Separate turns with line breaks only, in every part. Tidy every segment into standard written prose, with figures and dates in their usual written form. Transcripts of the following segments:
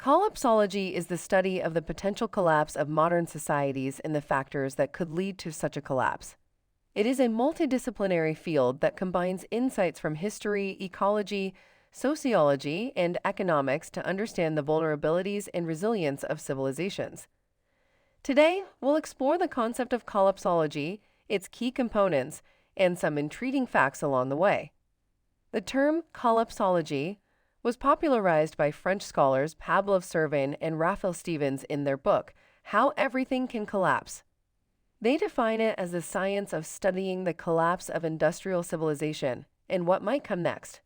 Collapsology is the study of the potential collapse of modern societies and the factors that could lead to such a collapse. It is a multidisciplinary field that combines insights from history, ecology, sociology, and economics to understand the vulnerabilities and resilience of civilizations. Today, we'll explore the concept of collapsology, its key components, and some intriguing facts along the way. The term collapsology was popularized by French scholars Pavlov Servin and Raphael Stevens in their book, How Everything Can Collapse. They define it as the science of studying the collapse of industrial civilization and what might come next.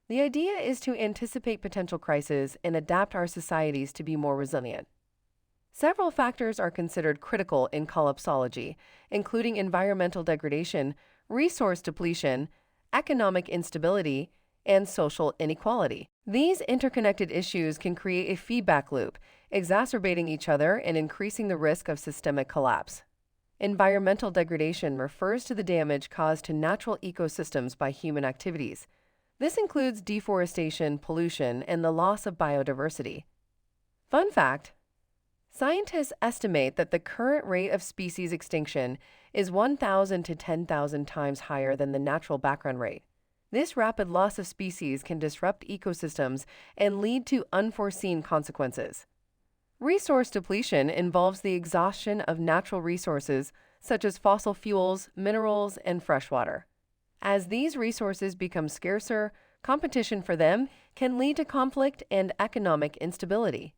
The idea is to anticipate potential crises and adapt our societies to be more resilient. Several factors are considered critical in collapsology, including environmental degradation, resource depletion, economic instability, and social inequality. These interconnected issues can create a feedback loop, exacerbating each other and increasing the risk of systemic collapse. Environmental degradation refers to the damage caused to natural ecosystems by human activities. This includes deforestation, pollution, and the loss of biodiversity. Fun fact: scientists estimate that the current rate of species extinction is 1,000 to 10,000 times higher than the natural background rate. This rapid loss of species can disrupt ecosystems and lead to unforeseen consequences. Resource depletion involves the exhaustion of natural resources such as fossil fuels, minerals, and freshwater. As these resources become scarcer, competition for them can lead to conflict and economic instability.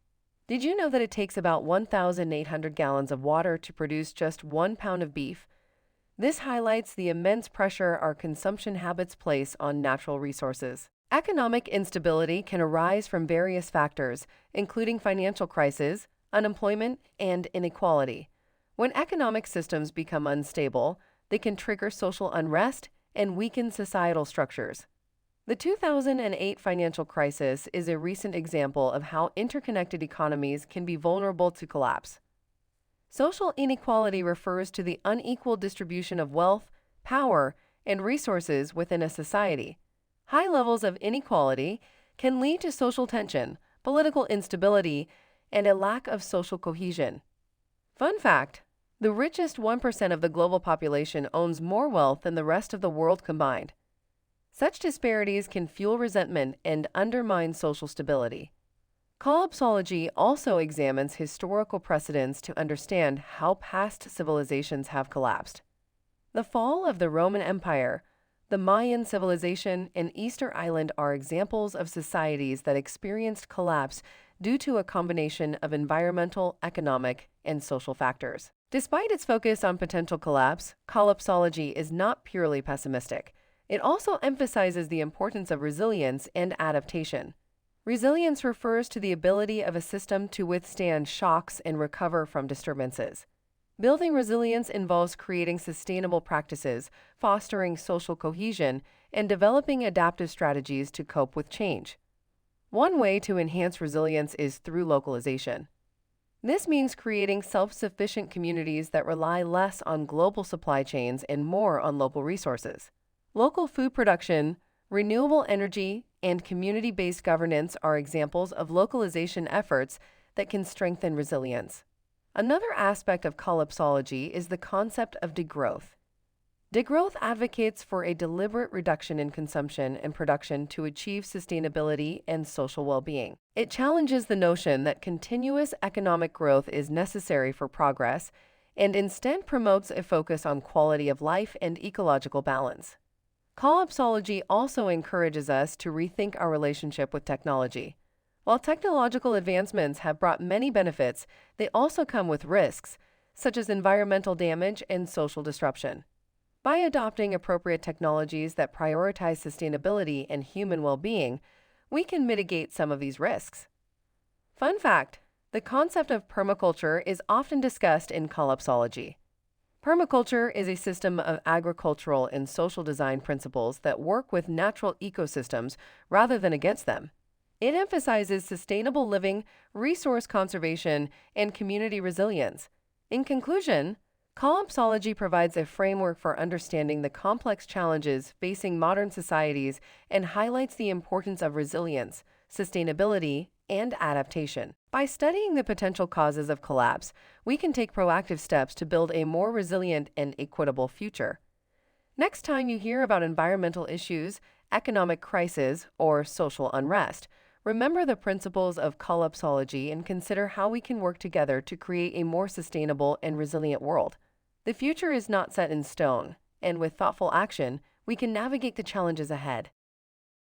Did you know that it takes about 1,800 gallons of water to produce just 1 pound of beef? This highlights the immense pressure our consumption habits place on natural resources. Economic instability can arise from various factors, including financial crises, unemployment, and inequality. When economic systems become unstable, they can trigger social unrest and weaken societal structures. The 2008 financial crisis is a recent example of how interconnected economies can be vulnerable to collapse. Social inequality refers to the unequal distribution of wealth, power, and resources within a society. High levels of inequality can lead to social tension, political instability, and a lack of social cohesion. Fun fact: the richest 1% of the global population owns more wealth than the rest of the world combined. Such disparities can fuel resentment and undermine social stability. Collapsology also examines historical precedents to understand how past civilizations have collapsed. The fall of the Roman Empire, the Mayan civilization, and Easter Island are examples of societies that experienced collapse due to a combination of environmental, economic, and social factors. Despite its focus on potential collapse, collapsology is not purely pessimistic. It also emphasizes the importance of resilience and adaptation. Resilience refers to the ability of a system to withstand shocks and recover from disturbances. Building resilience involves creating sustainable practices, fostering social cohesion, and developing adaptive strategies to cope with change. One way to enhance resilience is through localization. This means creating self-sufficient communities that rely less on global supply chains and more on local resources. Local food production, renewable energy, and community-based governance are examples of localization efforts that can strengthen resilience. Another aspect of collapsology is the concept of degrowth. Degrowth advocates for a deliberate reduction in consumption and production to achieve sustainability and social well-being. It challenges the notion that continuous economic growth is necessary for progress and instead promotes a focus on quality of life and ecological balance. Collapsology also encourages us to rethink our relationship with technology. While technological advancements have brought many benefits, they also come with risks, such as environmental damage and social disruption. By adopting appropriate technologies that prioritize sustainability and human well-being, we can mitigate some of these risks. Fun fact: the concept of permaculture is often discussed in collapsology. Permaculture is a system of agricultural and social design principles that work with natural ecosystems rather than against them. It emphasizes sustainable living, resource conservation, and community resilience. In conclusion, collapsology provides a framework for understanding the complex challenges facing modern societies and highlights the importance of resilience, sustainability, and adaptation. By studying the potential causes of collapse, we can take proactive steps to build a more resilient and equitable future. Next time you hear about environmental issues, economic crisis, or social unrest, remember the principles of collapsology and consider how we can work together to create a more sustainable and resilient world. The future is not set in stone, and with thoughtful action, we can navigate the challenges ahead.